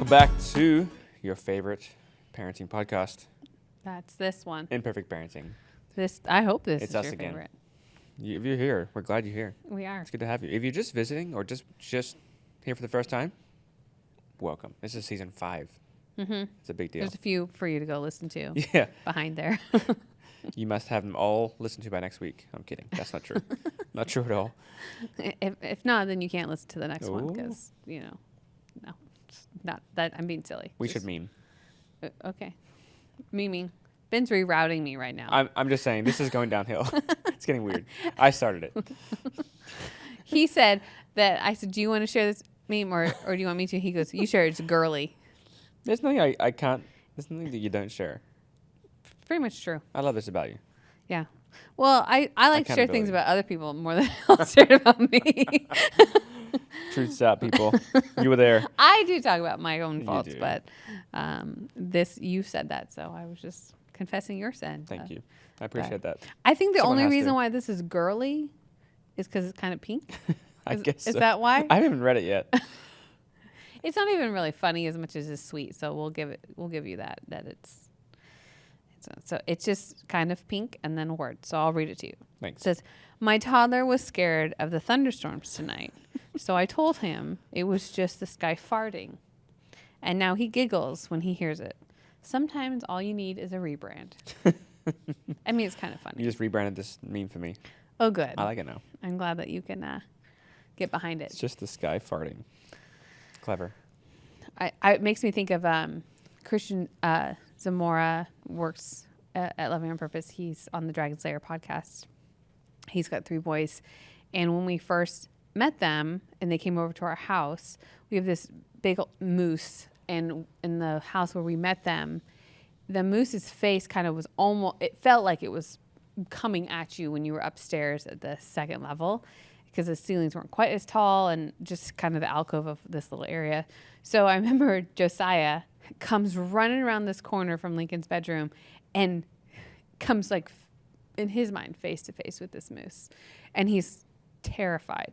Welcome back to your favorite parenting podcast, That's this one. Imperfect Parenting. I hope this It's is us your again. favorite. If you're here, we're glad you're here. We are. It's good to have you. If you're just visiting or just here for the first time, welcome. This is season 5. Mm-hmm. It's a big deal. There's a few for you to go listen to Yeah. behind there. You must have them all listened to by next week. I'm kidding. That's not true. Not true at all. If not, then you can't listen to the next one Ooh. because, no. It's not that. I'm being silly. We should meme. Okay. Memeing. Ben's rerouting me right now. I'm just saying, this is going downhill. It's getting weird. I started it. He said that I said, do you want to share this meme or do you want me to? He goes, you share. It's girly. There's nothing I can't. There's nothing that you don't share. Pretty much true. I love this about you. Yeah. Well, I like to share things Accountability. about other people more than I'll share about me. Truth's out, people. You were there. I do talk about my own You faults, do. but you said that, so I was just confessing your sin. Thank you. I appreciate that. I think the Someone only has reason to. why this is girly is because it's kind of pink. I guess Is so. that why? I haven't even read it yet. It's not even really funny as much as it's sweet, so we'll give you that so it's just kind of pink and then a word. So I'll read it to you. Thanks. It says, my toddler was scared of the thunderstorms tonight, so I told him it was just the sky farting. And now he giggles when he hears it. Sometimes all you need is a rebrand. I mean, it's kind of funny. You just rebranded this meme for me. Oh, good. I like it now. I'm glad that you can get behind it. It's just the sky farting. Clever. It makes me think of Christian Zamora works at Loving on Purpose. He's on the Dragon Slayer podcast. He's got 3 boys. And when we first met them and they came over to our house, we have this big moose. And in the house where we met them, the moose's face kind of was it felt like it was coming at you when you were upstairs at the 2nd level because the ceilings weren't quite as tall and just kind of the alcove of this little area. So I remember Josiah comes running around this corner from Lincoln's bedroom and comes like in his mind face to face with this moose. And he's terrified.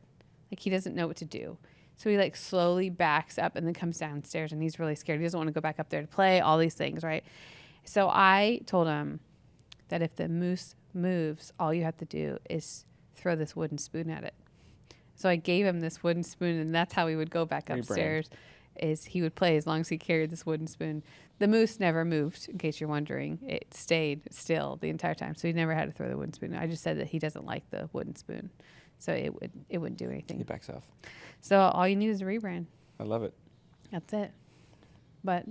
Like he doesn't know what to do. So he like slowly backs up and then comes downstairs and he's really scared. He doesn't want to go back up there to play, all these things, right? So I told him that if the moose moves, all you have to do is throw this wooden spoon at it. So I gave him this wooden spoon and that's how he would go back upstairs. Is he would play as long as he carried this wooden spoon. The moose never moved, in case you're wondering. It stayed still the entire time. So he never had to throw the wooden spoon. I just said that he doesn't like the wooden spoon. So it wouldn't do anything. He backs off. So all you need is a rebrand. I love it. That's it. But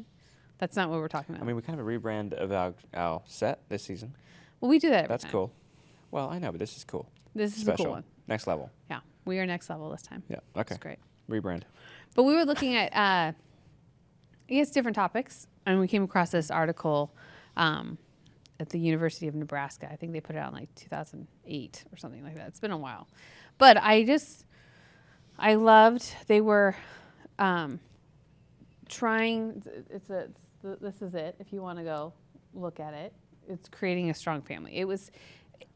that's not what we're talking about. I mean, we kind of a rebrand of our set this season. Well, we do that every That's time. cool. Well, I know, but this is cool. This is Special. a cool one. Next level. Yeah. We are next level this time. Yeah. Okay. It's great. Rebrand. But we were looking at, I guess, different topics, and we came across this article at the University of Nebraska. I think they put it out in like 2008 or something like that. It's been a while. But I loved, they were trying, this is it, if you want to go look at it. It's creating a strong family. It was,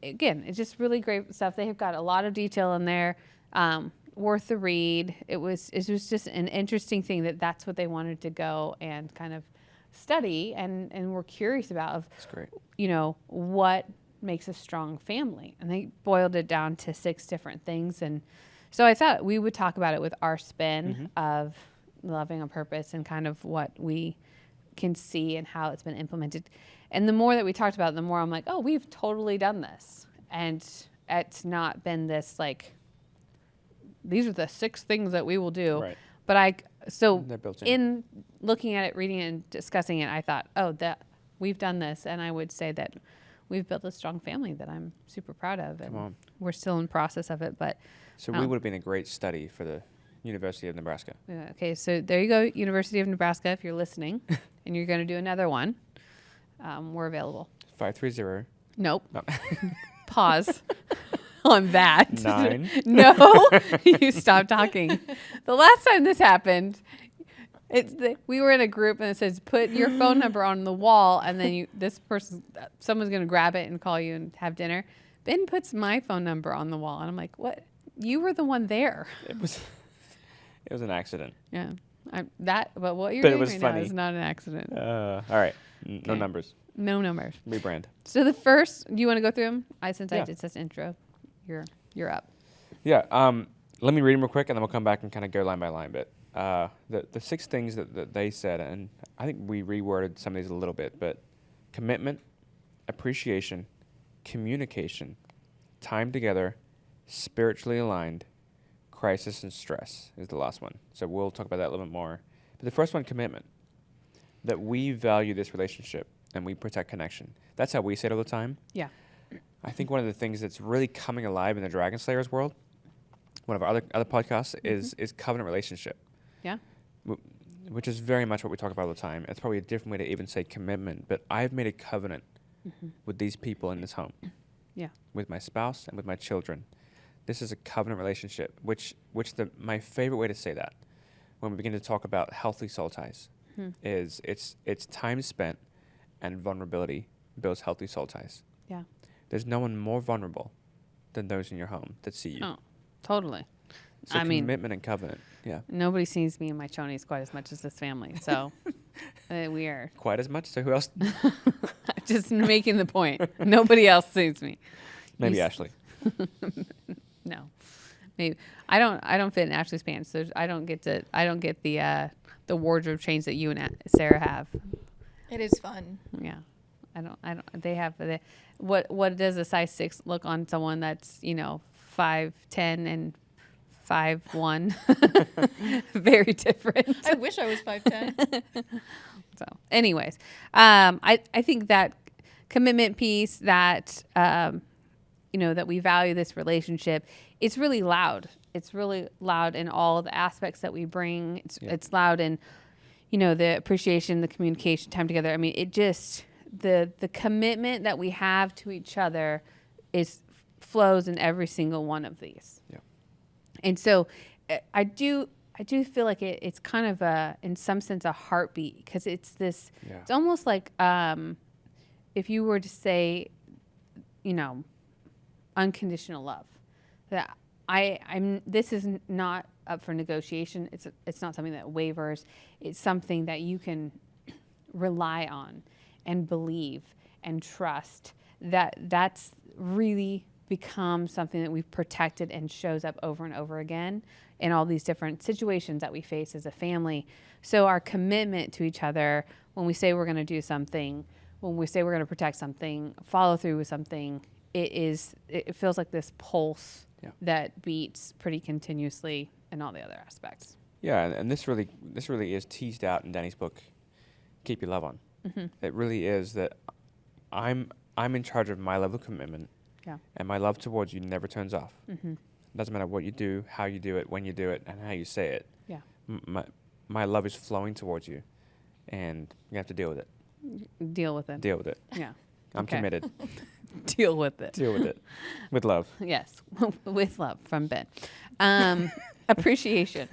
again, it's just really great stuff. They have got a lot of detail in there. Worth the read. It was just an interesting thing that's what they wanted to go and kind of study and were curious about That's great. What makes a strong family. And they boiled it down to 6 different things. And so I thought we would talk about it with our spin of Loving on Purpose and kind of what we can see and how it's been implemented. And the more that we talked about it, the more I'm like, oh, we've totally done this. And it's not been this like, these are the 6 things that we will do. Right. But They're built in looking at it, reading it, and discussing it, I thought, oh, that we've done this. And I would say that we've built a strong family that I'm super proud of. And Come on. we're still in process of it. But So we would have been a great study for the University of Nebraska. okay, so there you go, University of Nebraska, if you're listening and you're going to do another one, we're available. 530. Nope. No. Pause on that. 9. No, you stop talking. The last time this happened, we were in a group and it says put your phone number on the wall, and then someone's going to grab it and call you and have dinner. Ben puts my phone number on the wall, and I'm like, what? You were the one there. It was an accident. Yeah. But what you're But it doing was right funny. now is not an accident. All right. No Okay. numbers. No numbers. Rebrand. So the first, do you want to go through them? Since I Yeah. did such intro, you're up. Yeah. Let me read them real quick, and then we'll come back and kind of go line by line. But the 6 things that they said, and I think we reworded some of these a little bit, but commitment, appreciation, communication, time together, spiritually aligned, crisis and stress is the last one. So we'll talk about that a little bit more. But the first one, commitment, that we value this relationship and we protect connection. That's how we say it all the time. Yeah. I think one of the things that's really coming alive in the Dragon Slayers world, one of our other podcasts, is covenant relationship. Yeah. Which is very much what we talk about all the time. It's probably a different way to even say commitment, but I've made a covenant with these people in this home. Yeah. With my spouse and with my children. This is a covenant relationship, which my favorite way to say that when we begin to talk about healthy soul ties is it's time spent and vulnerability builds healthy soul ties. Yeah. There's no one more vulnerable than those in your home that see you. Oh, totally. So I mean, commitment and covenant. Yeah. nobody sees me and my chonies quite as much as this family. So we are Quite as much. So who else? just making the point. Nobody else sees me. Maybe You s- Ashley. No, maybe I don't fit in Ashley's pants. So I don't get the wardrobe change that you and Sarah have. It is fun. Yeah, I don't. They have what does a size 6 look on someone that's 5'10" and 5'1"? Very different. I wish I was 5'10". So, anyways, I think that commitment piece, that that we value this relationship, it's really loud. It's really loud in all the aspects that we bring. It's loud in the appreciation, the communication, time together. I mean, it just the commitment that we have to each other flows in every single one of these. Yeah. And so I do feel like it's kind of in some sense a heartbeat, because it's this. Yeah. It's almost like if you were to say, unconditional love. That I'm. This is not up for negotiation. It's not something that wavers. It's something that you can rely on and believe and trust. That's really become something that we've protected and shows up over and over again in all these different situations that we face as a family. So our commitment to each other, when we say we're going to do something, when we say we're going to protect something, follow through with something, it feels like this pulse that beats pretty continuously in all the other aspects. Yeah, and this really is teased out in Danny's book, Keep Your Love On. Mm-hmm. It really is that I'm in charge of my level of commitment, and my love towards you never turns off. Mm-hmm. Doesn't matter what you do, how you do it, when you do it, and how you say it. Yeah. My love is flowing towards you, and you have to deal with it. Deal with it. Deal with it. Yeah. I'm Okay. committed. Deal with it. Deal with it. With love. Yes, with love from Ben. Appreciation.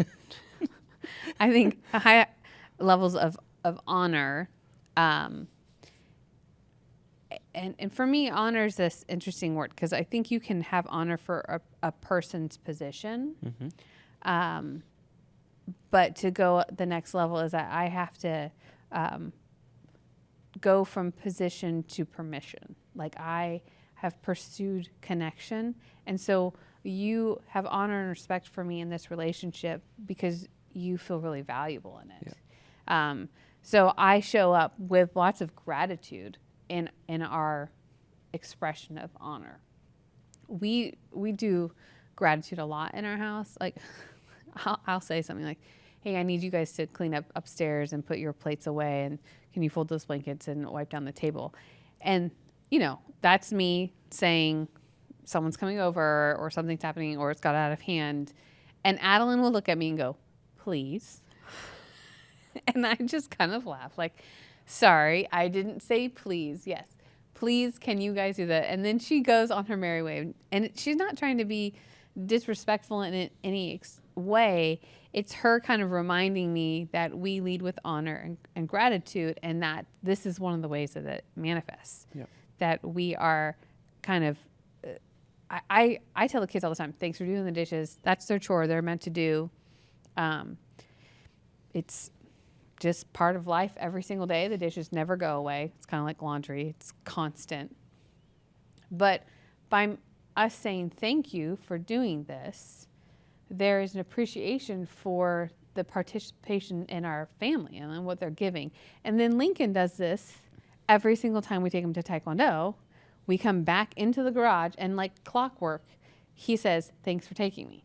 I think high levels of honor. And for me, honor is this interesting word, because I think you can have honor for a person's position. Mm-hmm. But to go the next level is that I have to go from position to permission. Like, I have pursued connection. And so you have honor and respect for me in this relationship because you feel really valuable in it. Yeah. So I show up with lots of gratitude in our expression of honor. We do gratitude a lot in our house. Like, I'll say something like, hey, I need you guys to clean up upstairs and put your plates away, and can you fold those blankets and wipe down the table? And, that's me saying someone's coming over or something's happening or it's got out of hand. And Adeline will look at me and go, please. And I just kind of laugh like, sorry, I didn't say please. Yes, please, can you guys do that? And then she goes on her merry way. And she's not trying to be disrespectful in any way. It's her kind of reminding me that we lead with honor and gratitude, and that this is one of the ways that it manifests. Yep. That we are kind of, I tell the kids all the time, thanks for doing the dishes. That's their chore. They're meant to do. it's just part of life every single day. The dishes never go away. It's kind of like laundry. It's constant. But by us saying thank you for doing this, there is an appreciation for the participation in our family and what they're giving. And then Lincoln does this every single time we take him to Taekwondo. We come back into the garage and like clockwork, he says, thanks for taking me.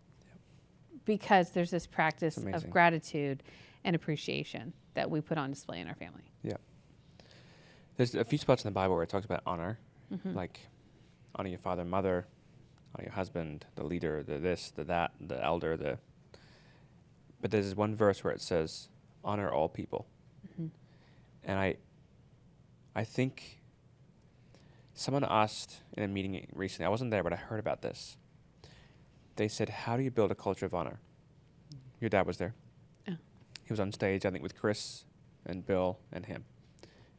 Because there's this practice of gratitude and appreciation that we put on display in our family. Yeah. There's a few spots in the Bible where it talks about honor, like honor your father and mother, honor your husband, the leader, the this, the that, the elder, but there's one verse where it says, honor all people. And I think someone asked in a meeting recently, I wasn't there, but I heard about this. They said, how do you build a culture of honor? Your dad was there. Oh. He was on stage, I think, with Chris and Bill and him.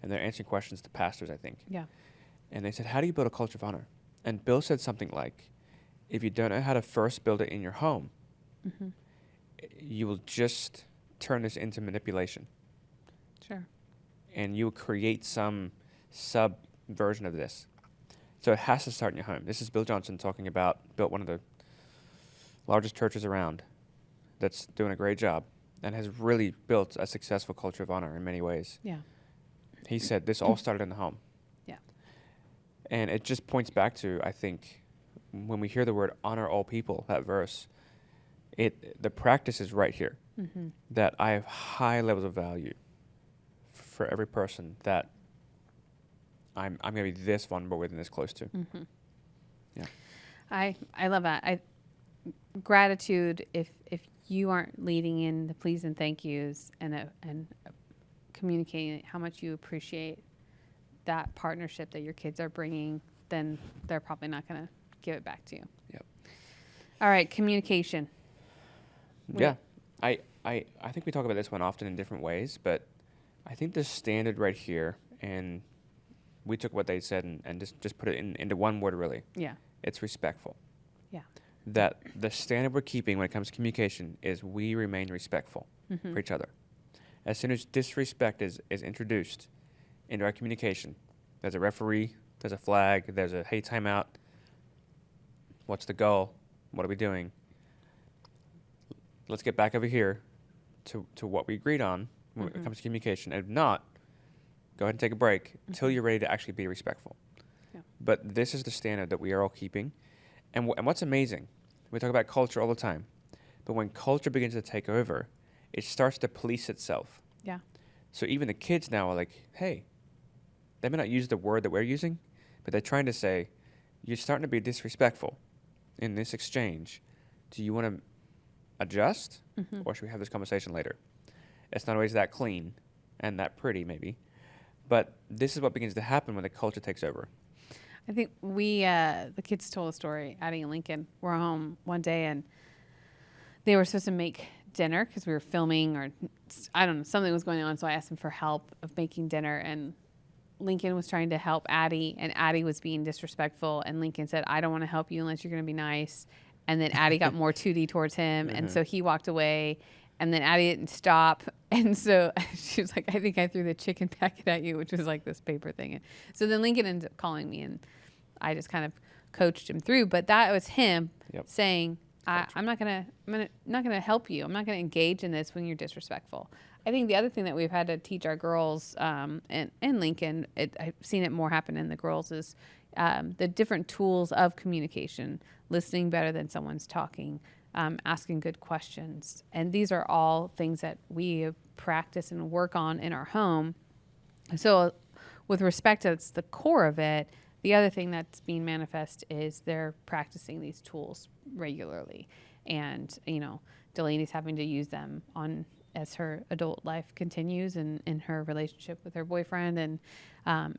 And they're answering questions to pastors, I think. Yeah. And they said, how do you build a culture of honor? And Bill said something like, if you don't know how to first build it in your home, you will just turn this into manipulation. Sure. And you will create some sub-version of this. So it has to start in your home. This is Bill Johnson talking about, built one of the largest churches around that's doing a great job and has really built a successful culture of honor in many ways. Yeah. He said this all started in the home. Yeah. And it just points back to, I think, when we hear the word honor all people, that verse, the practice is right here. That I have high levels of value for every person that I'm going to be this vulnerable with and this close to. Yeah. I love that. Gratitude, if you aren't leading in the please and thank yous and communicating how much you appreciate that partnership that your kids are bringing, then they're probably not going to give it back to you. Yep. All right, communication. Yeah. I think we talk about this one often in different ways, but I think the standard right here, and we took what they said and just put it into one word, really. Yeah. It's respectful. Yeah. That the standard we're keeping when it comes to communication is we remain respectful for each other. As soon as disrespect is introduced into our communication, there's a referee, there's a flag, there's a, hey, timeout, what's the goal, what are we doing? Let's get back over here to what we agreed on when it comes to communication. And if not, go ahead and take a break until you're ready to actually be respectful. Yeah. But this is the standard that we are all keeping. And what's amazing, we talk about culture all the time, but when culture begins to take over, it starts to police itself. Yeah. So even the kids now are like, hey, they may not use the word that we're using, but they're trying to say, you're starting to be disrespectful in this exchange. Do you want to adjust, or should we have this conversation later? It's not always that clean and that pretty, maybe, but this is what begins to happen when the culture takes over. I think the kids told a story, Addie and Lincoln were home one day and they were supposed to make dinner because we were filming or I don't know, something was going on. So I asked them for help of making dinner and Lincoln was trying to help Addie and Addie was being disrespectful. And Lincoln said, I don't want to help you unless you're going to be nice. And then Addie got more 2D towards him. And so he walked away and then Addie didn't stop. And so she was like, I think I threw the chicken packet at you, which was like this paper thing. And so then Lincoln ended up calling me and I just kind of coached him through. But that was him saying, I'm not gonna help you. I'm not gonna engage in this when you're disrespectful. I think the other thing that we've had to teach our girls and Lincoln, I've seen it more happen in the girls, is the different tools of communication, listening better than someone's talking, asking good questions. And these are all things that we practice and work on in our home. So with respect to it's the core of it, the other thing that's being manifest is they're practicing these tools regularly. And, Delaney's having to use them as her adult life continues and in her relationship with her boyfriend. And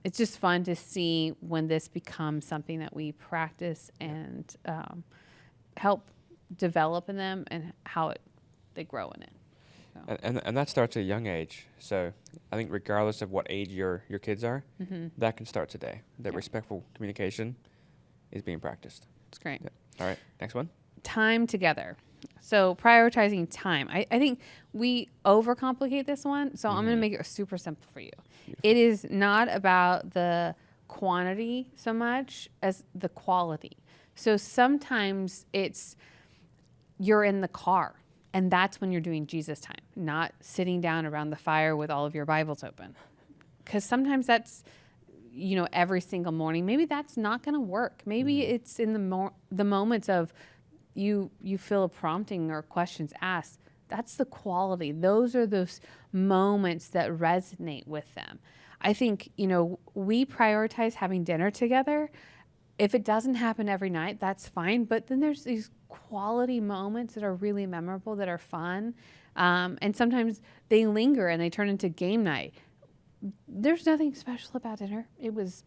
it's just fun to see when this becomes something that we practice and help develop in them and how they grow in it. So. And that starts at a young age. So I think regardless of what age your kids are, that can start today. That respectful communication is being practiced. It's great. Yeah. All right, next one. Time together. So prioritizing time. I think we overcomplicate this one. So I'm going to make it super simple for you. Beautiful. It is not about the quantity so much as the quality. So sometimes it's you're in the car and that's when you're doing Jesus time, not sitting down around the fire with all of your Bibles open. Because sometimes that's, every single morning. Maybe that's not going to work. Maybe it's in the moments of you feel a prompting or questions asked. That's the quality. Those are those moments that resonate with them. I think, we prioritize having dinner together. If it doesn't happen every night, that's fine. But then there's these quality moments that are really memorable, that are fun. And sometimes they linger and they turn into game night. There's nothing special about dinner. It was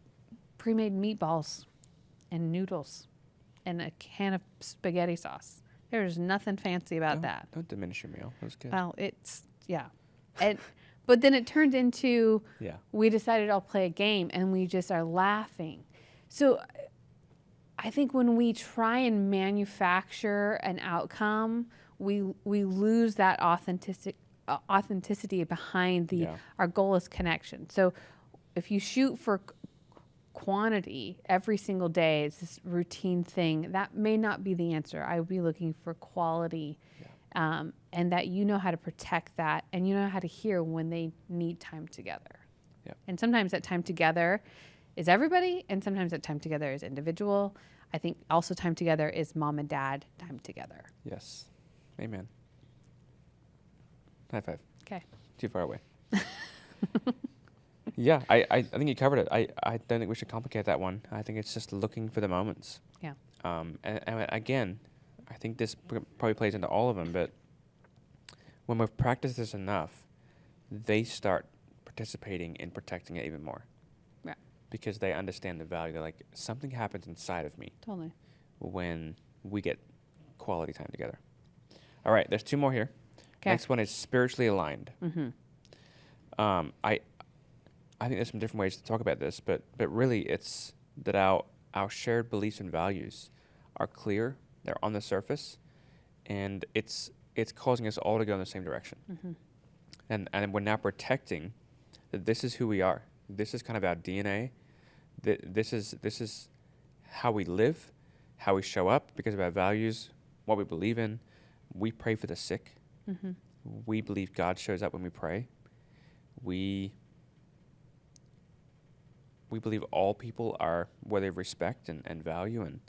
pre-made meatballs and noodles and a can of spaghetti sauce. There's nothing fancy about that. Don't diminish your meal. That was good. Well, but then it turned into, we decided I'll play a game and we just are laughing. So I think when we try and manufacture an outcome, we lose that authenticity behind our goal is connection. So if you shoot for quantity every single day, it's this routine thing, that may not be the answer. I would be looking for quality, and that how to protect that, and how to hear when they need time together. And sometimes that time together is everybody, and sometimes that time together is individual. I think also time together is mom and dad time together. Yes. Amen. High five. Okay. Too far away. Yeah, I think you covered it. I don't think we should complicate that one. I think it's just looking for the moments. Yeah. And again, I think this probably plays into all of them, but when we've practiced this enough, they start participating in protecting it even more. Yeah. Because they understand the value. They're like, something happens inside of me Totally. when we get quality time together. All right, there's two more here. Okay. Next one is spiritually aligned. Mm-hmm. I think there's some different ways to talk about this, but really it's that our shared beliefs and values are clear, they're on the surface, and it's causing us all to go in the same direction. Mm-hmm. And we're now protecting that this is who we are. This is kind of our DNA. This is how we live, how we show up because of our values, what we believe in. We pray for the sick. Mm-hmm. We believe God shows up when we pray. We believe all people are worthy of respect and value. And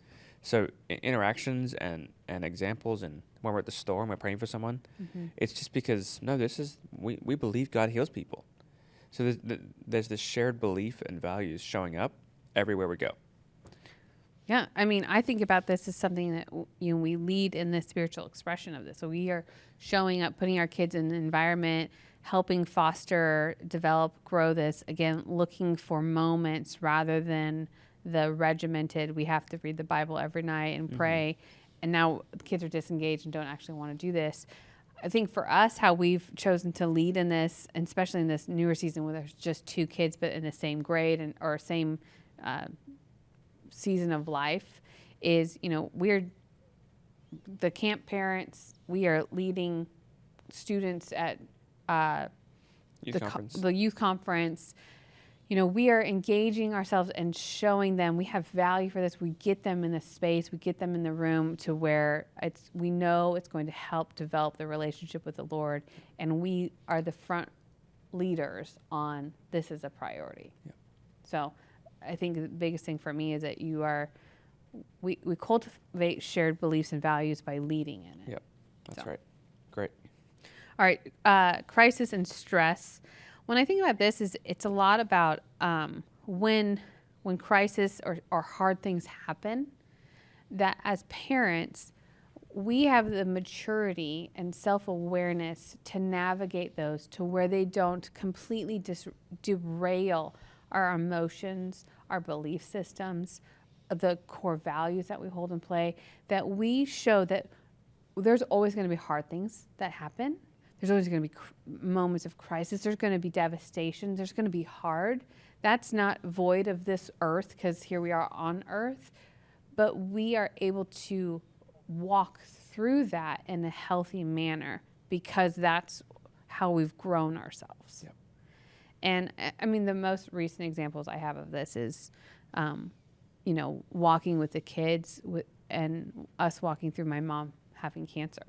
so interactions and examples, and when we're at the store and we're praying for someone, it's just because, we believe God heals people. So there's this shared belief and values showing up everywhere we go. Yeah, I mean, I think about this as something that we lead in the spiritual expression of this. So we are showing up, putting our kids in an environment, helping foster, develop, grow this. Again, looking for moments rather than the regimented. We have to read the Bible every night and pray. And now the kids are disengaged and don't actually want to do this. I think for us, how we've chosen to lead in this, and especially in this newer season where there's just two kids but in the same grade or same season of life, is we're the camp parents. We are leading students at the youth conference. We are engaging ourselves and showing them we have value for this. We get them in the space, we get them in the room to where we know it's going to help develop the relationship with the Lord, and we are the front leaders on this is a priority. Yep. So I think the biggest thing for me is that we cultivate shared beliefs and values by leading in it. Yep, that's right. Great. All right, crisis and stress. When I think about this, it's a lot about when crisis or hard things happen, that as parents, we have the maturity and self-awareness to navigate those to where they don't completely derail our emotions, our belief systems, the core values that we hold in play, that we show that there's always going to be hard things that happen. There's always going to be moments of crisis. There's going to be devastation. There's going to be hard. That's not void of this earth, because here we are on earth. But we are able to walk through that in a healthy manner because that's how we've grown ourselves. Yep. And I mean, the most recent examples I have of this is, walking with the kids and us walking through my mom having cancer.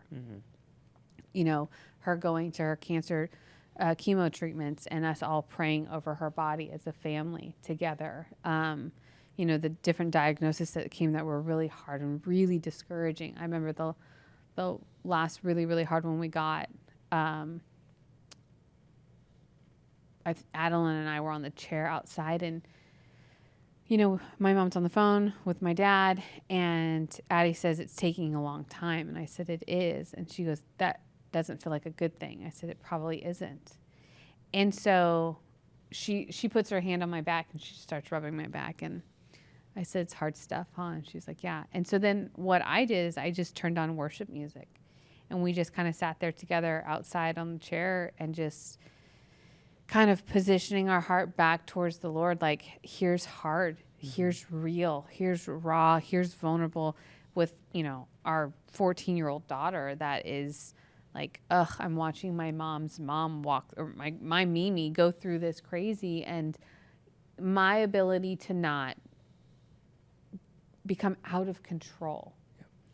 Her going to her cancer chemo treatments and us all praying over her body as a family together. The different diagnoses that came that were really hard and really discouraging. I remember the last really, really hard one we got. Adeline and I were on the chair outside and, my mom's on the phone with my dad and Addie says it's taking a long time. And I said, it is. And she goes, that doesn't feel like a good thing. I said, it probably isn't. And so she puts her hand on my back and she starts rubbing my back. And I said, it's hard stuff, huh? And she's like, yeah. And so then what I did is I just turned on worship music and we just kind of sat there together outside on the chair and just kind of positioning our heart back towards the Lord. Like, here's hard, here's real, here's raw, here's vulnerable with, our 14-year-old daughter that is like, I'm watching my mom's mom walk, or my Mimi go through this crazy, and my ability to not become out of control,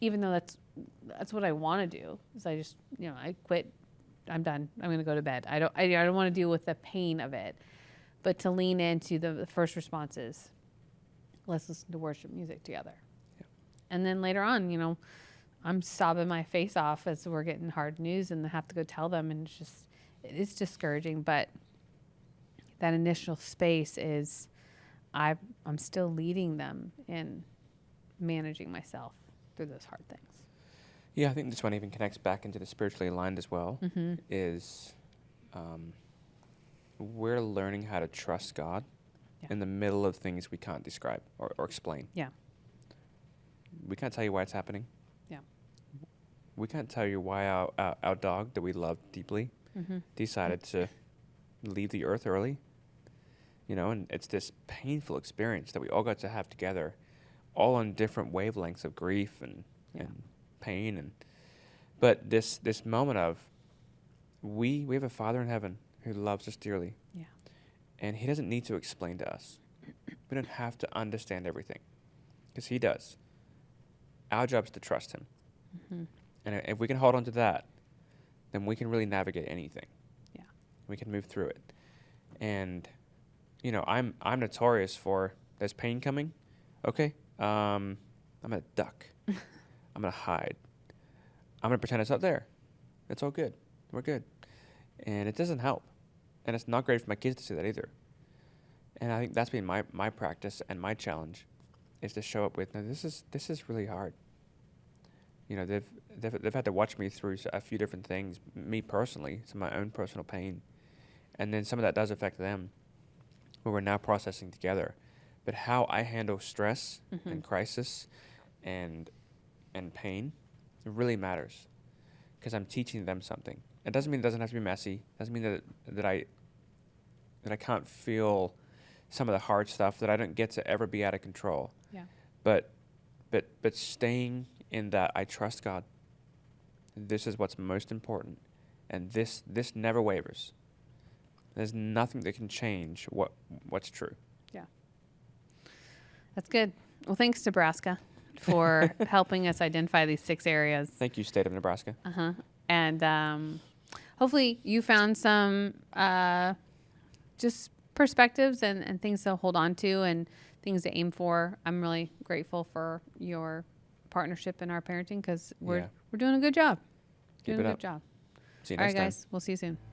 even though that's what I want to do, is I just, I quit. I'm done. I'm going to go to bed. I don't want to deal with the pain of it, but to lean into the first responses. Let's listen to worship music together. Yeah. And then later on, I'm sobbing my face off as we're getting hard news and I have to go tell them. And it is discouraging, but that initial space is, I'm still leading them in managing myself through those hard things. Yeah, I think this one even connects back into the spiritually aligned as well, is we're learning how to trust God in the middle of things we can't describe or explain. Yeah. We can't tell you why it's happening. Yeah. We can't tell you why our dog that we love deeply decided to leave the earth early. And it's this painful experience that we all got to have together, all on different wavelengths of grief and pain, but this moment of we have a Father in heaven who loves us dearly, and he doesn't need to explain to us. We don't have to understand everything because he does. Our job is to trust him, and if we can hold on to that, then we can really navigate anything. We can move through it. And I'm notorious for there's pain coming. Okay, I'm gonna duck. I'm going to hide. I'm going to pretend it's up there. It's all good. We're good. And it doesn't help. And it's not great for my kids to see that either. And I think that's been my practice and my challenge, is to show up with, no, this is really hard. They've had to watch me through a few different things, me personally, some of my own personal pain. And then some of that does affect them, where we're now processing together. But how I handle stress and crisis and pain, it really matters, because I'm teaching them something. It doesn't mean it doesn't have to be messy. It doesn't mean that I can't feel some of the hard stuff, that I don't get to ever be out of control. Yeah. But staying in that, I trust God. This is what's most important, and this never wavers. There's nothing that can change what's true. Yeah. That's good. Well, thanks, Nebraska, for helping us identify these 6 areas. Thank you, State of Nebraska. And hopefully you found some just perspectives and things to hold on to and things to aim for. I'm really grateful for your partnership in our parenting, because we're doing a good job. Keep it up. Job. See you All next right, time. guys. We'll see you soon.